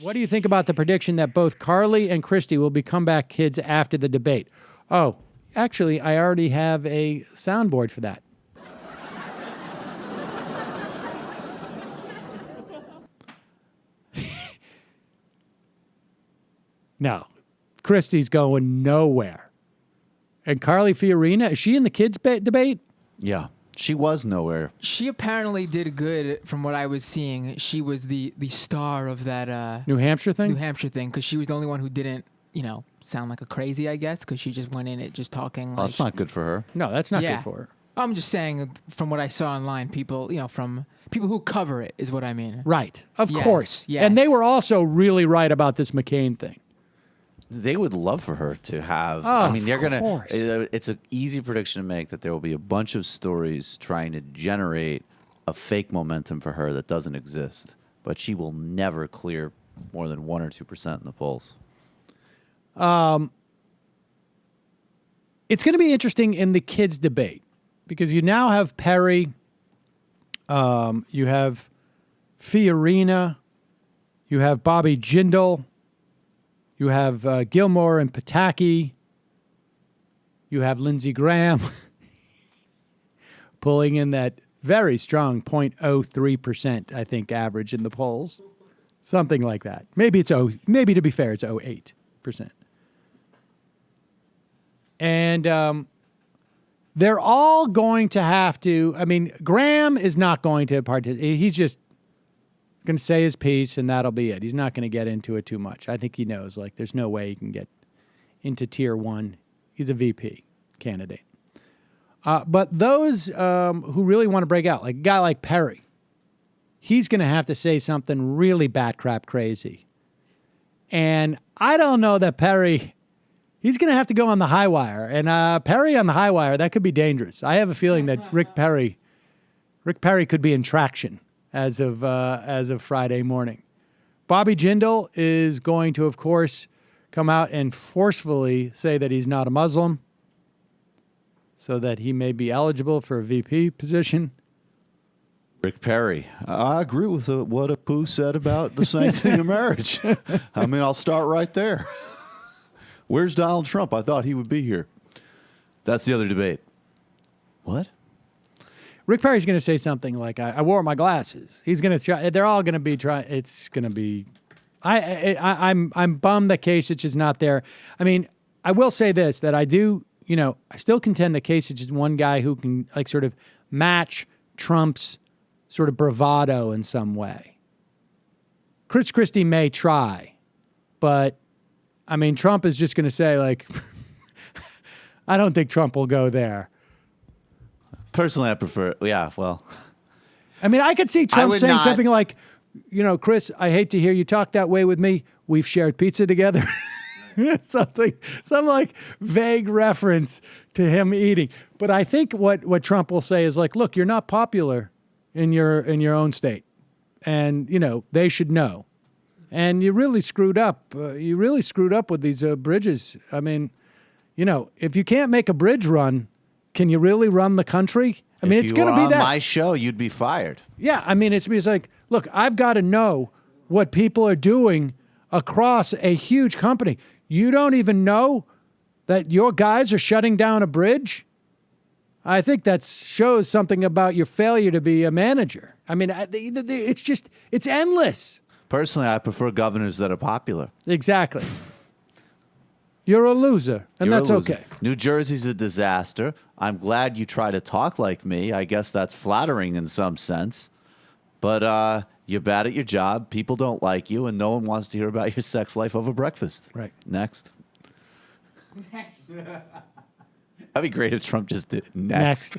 What do you think about the prediction that both Carly and Christy will be comeback kids after the debate? Oh, actually, I already have a soundboard for that. No, Christy's going nowhere. And Carly Fiorina, is she in the kids' debate? Yeah. She was nowhere. She apparently did good from what I was seeing. She was the star of that New Hampshire thing? New Hampshire thing, because she was the only one who didn't, sound like a crazy, I guess, because she just went in it just talking. Well, that's not good for her. No, that's not Yeah. good for her. I'm just saying from what I saw online, people, from people who cover it is what I mean. Right. Of Yes, course. yes. And they were also really right about this McCain thing. They would love for her to have. Oh, I mean, they're going course. to. It's an easy prediction to make that there will be a bunch of stories trying to generate a fake momentum for her that doesn't exist. But she will never clear more than 1 or 2% in the polls. It's going to be interesting in the kids' debate because you now have Perry, you have Fiorina, you have Bobby Jindal, you have Gilmore and Pataki, you have Lindsey Graham pulling in that very strong 0.03%, I think, average in the polls. Something like that. Maybe maybe to be fair, it's 0.08%. And they're all going to have to, I mean, Graham is not going to participate. He's just going to say his piece and that'll be it. He's not going to get into it too much. I think he knows, like, there's no way he can get into tier one. He's a VP candidate. But those who really want to break out, like a guy like Perry, he's going to have to say something really bat crap crazy. And I don't know that Perry, he's going to have to go on the high wire. And Perry on the high wire, that could be dangerous. I have a feeling that Rick Perry could be in traction as of Friday morning. Bobby Jindal is going to, of course, come out and forcefully say that he's not a Muslim so that he may be eligible for a VP position. Rick Perry. I agree with what Apu said about the sanctity of marriage. I mean, I'll start right there. Where's Donald Trump? I thought he would be here. That's the other debate. What? Rick Perry's going to say something like, I wore my glasses. He's going to try. They're all going to be trying. It's going to be. I'm bummed that Kasich is not there. I mean, I will say this, that I do, I still contend that Kasich is one guy who can like sort of match Trump's sort of bravado in some way. Chris Christie may try, but I mean, Trump is just going to say like, I don't think Trump will go there. Personally, I prefer, well. I mean, I could see Trump saying not. something like, Chris, I hate to hear you talk that way with me. We've shared pizza together. some like vague reference to him eating. But I think what Trump will say is like, look, you're not popular in your own state. And, they should know. And you really screwed up. You really screwed up with these bridges. I mean, if you can't make a bridge run, can you really run the country? I mean, it's going to be that. On my show, you'd be fired. Yeah, I mean, it's like, look, I've got to know what people are doing across a huge company. You don't even know that your guys are shutting down a bridge? I think that shows something about your failure to be a manager. I mean, it's endless. Personally, I prefer governors that are popular. Exactly. You're a loser, and that's okay. New Jersey's a disaster. I'm glad you try to talk like me. I guess that's flattering in some sense. But you're bad at your job. People don't like you, and no one wants to hear about your sex life over breakfast. Right. Next. That'd be great if Trump just did next.